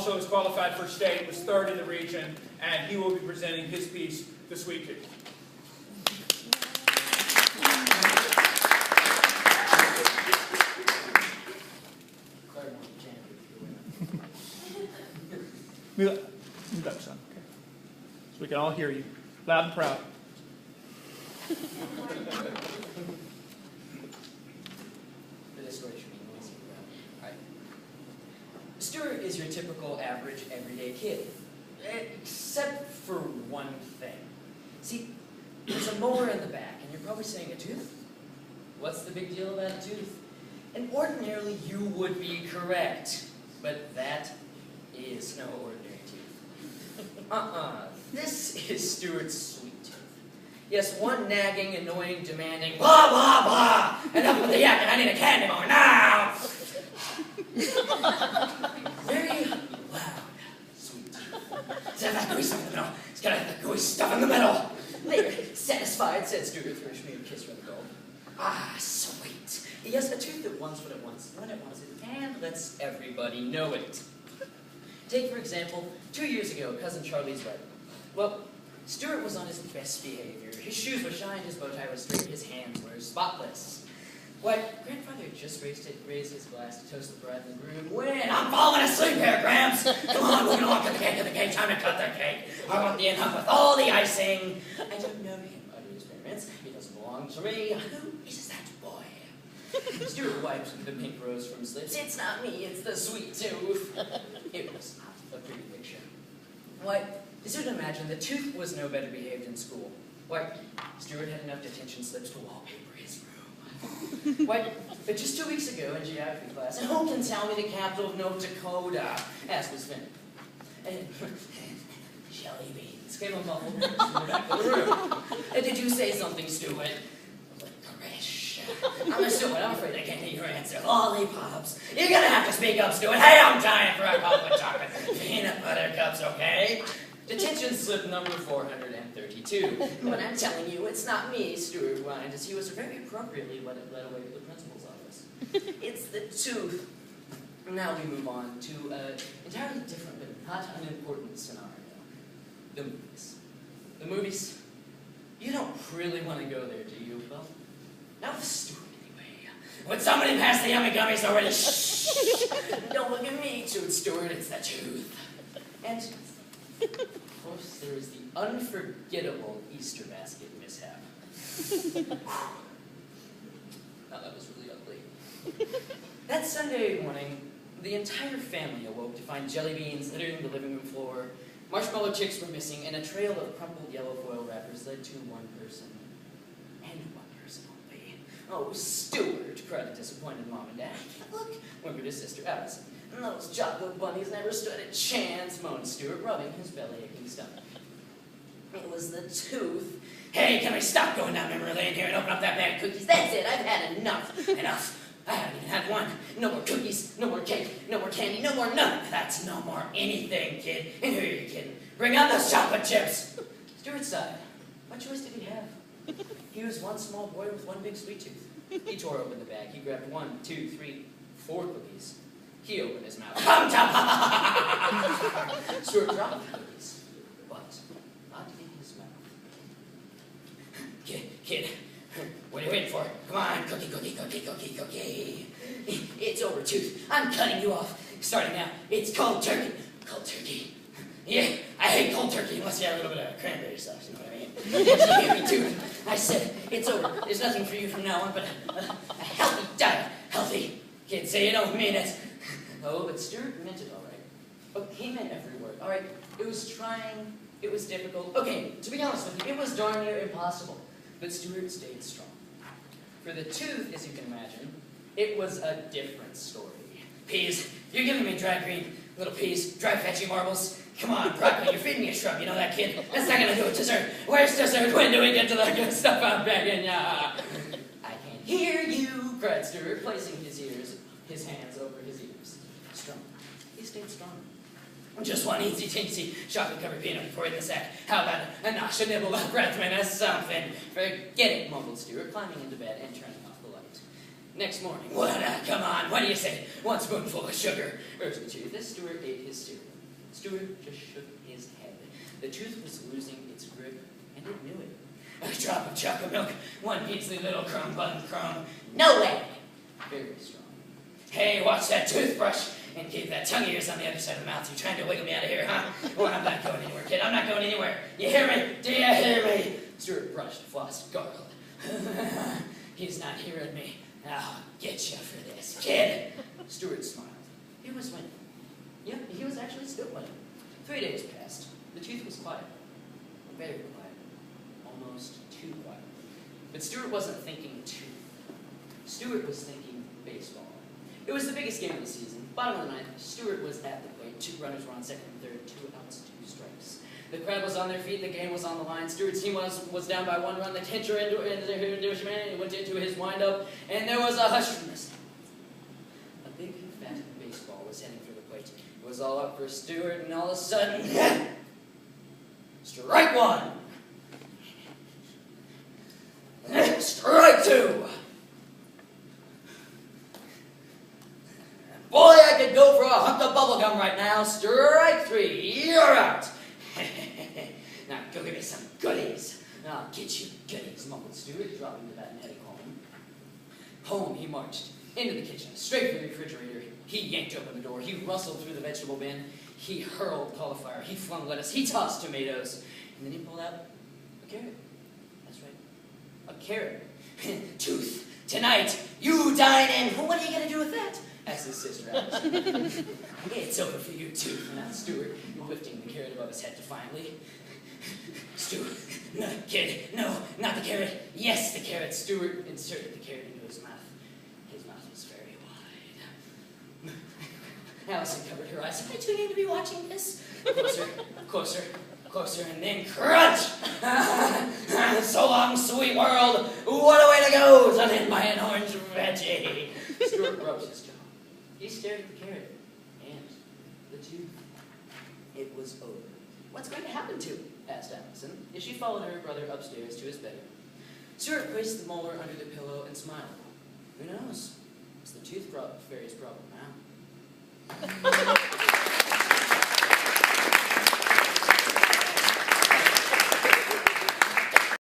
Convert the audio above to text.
also is qualified for state, was third in the region, and he will be presenting his piece, The Sweet Tooth. Move up, son. Okay. So we can all hear you, loud and proud. For this story should be noisy. All right. Stuart is your typical average everyday kid, except for one thing. See, there's a molar in the back, and you're probably saying, a tooth? What's the big deal about a tooth? And ordinarily you would be correct, but that is no ordinary tooth. This is Stuart's sweet tooth. Yes, one nagging, annoying, demanding, blah, blah, blah. Enough with the yakking, I need a candy bar now. Very loud, sweet tooth. It's got that gooey stuff in the middle. It's got that gooey stuff in the middle. Later, satisfied, said Stuart, throws me a kiss from the gold. Ah, sweet. Yes, a tooth that wants what it wants, when it wants it, and lets everybody know it. Take, for example, 2 years ago, Cousin Charlie's wedding. Well, Stuart was on his best behavior. His shoes were shined, his bow tie was straight, his hands were spotless. Why, Grandfather had just raised his glass to toast the bride and the groom when I'm falling asleep here, Gramps! Come on, moving along, cut the cake, time to cut the cake. I want the in-hug with all the icing. I don't know him, uttered his parents. He doesn't belong to me. Who is that boy? Stuart wipes the pink rose from his lips. It's not me, it's the sweet tooth. It was not a pretty picture. Why, you should imagine the tooth was no better behaved in school. Why, Stuart had enough detention slips to wallpaper his room. Why, but just 2 weeks ago in geography class, and who can tell me the capital of North Dakota? Asked Miss Finn. And jelly beans came a muffled in the back of the room. Did you say something, Stuart? Licorice. I'm a Stuart, I'm afraid I can't hear your answer. Lollipops. You're gonna have to speak up, Stuart. Hey, I'm dying for a cup of chocolate. Peanut butter cups, okay? Detention slip number 432. But I'm telling you, it's not me, Stuart whined, as he was very appropriately led away to the principal's office. It's the tooth. Now we move on to an entirely different but not unimportant scenario. The movies. The movies? You don't really want to go there, do you? Well, not with Stuart anyway. Would somebody pass the yummy gummies already? Shh! Don't look at me, Stuart, it's the tooth. And of course, there is the unforgettable Easter basket mishap. Now, that was really ugly. That Sunday morning, the entire family awoke to find jelly beans littering the living room floor, marshmallow chicks were missing, and a trail of crumpled yellow foil wrappers led to one person. And one person only. Oh, Stuart, cried a disappointed mom and dad. Look, whimpered his sister Allison. Those chocolate bunnies never stood a chance, moaned Stuart, rubbing his belly-aching stomach. It was the tooth. Hey, can I stop going down memory lane here and open up that bag of cookies? That's it, I've had enough. Enough. I haven't even had one. No more cookies, no more cake, no more candy, no more none. That's no more anything, kid. And who are you kidding? Bring out those chocolate chips. Stuart sighed. What choice did he have? He was one small boy with one big sweet tooth. He tore open the bag. He grabbed 1, 2, 3, 4 cookies. He opened his mouth. Stuart dropped the cookies, but not in his mouth. Kid, what are you waiting for? Come on, cookie, cookie, cookie, cookie, cookie. It's over, tooth. I'm cutting you off. Starting now, it's cold turkey. Cold turkey. Yeah, I hate cold turkey unless you have a little bit of cranberry sauce, you know what I mean? You hear me, tooth? I said, it's over. There's nothing for you from now on but a healthy diet. Healthy. Kids say you don't mean it. Oh, but Stuart meant it all right. Oh, he meant every word. All right, it was trying, it was difficult. Okay, to be honest with you, it was darn near impossible. But Stuart stayed strong. For the tooth, as you can imagine, it was a different story. Peas, you're giving me dry green little peas, dry fetchy marbles. Come on, broccoli, you're feeding me a shrub, you know that, kid? That's not gonna do it, dessert. Where's dessert? When do we get to the good stuff I'm begging ya? I can't hear you, cried Stuart, placing his hands over his ears. Strong. He stayed strong. Just one easy teensy chocolate-covered peanut before in the sack. How about a nosh, a nibble, a breathman, or something? Forget it, mumbled Stuart, climbing into bed and turning off the light. Next morning, come on, what do you say? 1 spoonful of sugar, urged the tooth as Stuart ate his cereal. Stuart just shook his head. The tooth was losing its grip, and it knew it. A drop of chocolate milk, one measly little crumb, bun crumb. No way! Very strong. Hey, watch that toothbrush and keep that tongue of yours on the other side of the mouth. You trying to wiggle me out of here, huh? Well, I'm not going anywhere, kid. I'm not going anywhere. You hear me? Do you hear me? Stuart brushed, flossed, gargled. He's not hearing me. I'll get you for this, kid. Stuart smiled. He was winning. Yeah, he was actually still winning. 3 days passed. The tooth was quiet. Very quiet. Almost too quiet. But Stuart wasn't thinking tooth. Stuart was thinking baseball. It was the biggest game of the season. Bottom of the ninth, Stuart was at the plate. 2 runners were on second and third, 2 outs, 2 strikes. The crowd was on their feet, the game was on the line. Stuart's team was down by 1 run. The catcher went into his windup, and there was a hush from the stands. A big, fat baseball was heading for the plate. It was all up for Stuart, and all of a sudden, strike 1! Strike 2! Boy, I could go for a hunk of bubblegum right now. Strike 3, you're out. Now go get me some goodies. I'll get you goodies, mumbled Stuart, dropping the bat and heading home. Home he marched, into the kitchen, straight for the refrigerator. He yanked open the door. He rustled through the vegetable bin. He hurled cauliflower. He flung lettuce. He tossed tomatoes. And then he pulled out a carrot. That's right, a carrot. Tooth, tonight, you dine in. Well, what are you going to do with that? Asked his sister Alice. It's over for you, Tooth, announced Stuart, lifting the carrot above his head defiantly. Stuart, no, kid, no, not the carrot. Yes, the carrot. Stuart inserted the carrot into his mouth. His mouth was very wide. Allison covered her eyes. Am I too young to be watching this? Closer, closer, closer, and then crunch! So long, sweet world. What a way to go, done in by an orange veggie. Stuart rubbed his jaw. He stared at the carrot and the tooth. It was over. What's going to happen to it? Asked Allison, as she followed her brother upstairs to his bedroom. Stuart placed the molar under the pillow and smiled. Who knows? It's the tooth fairy's problem now.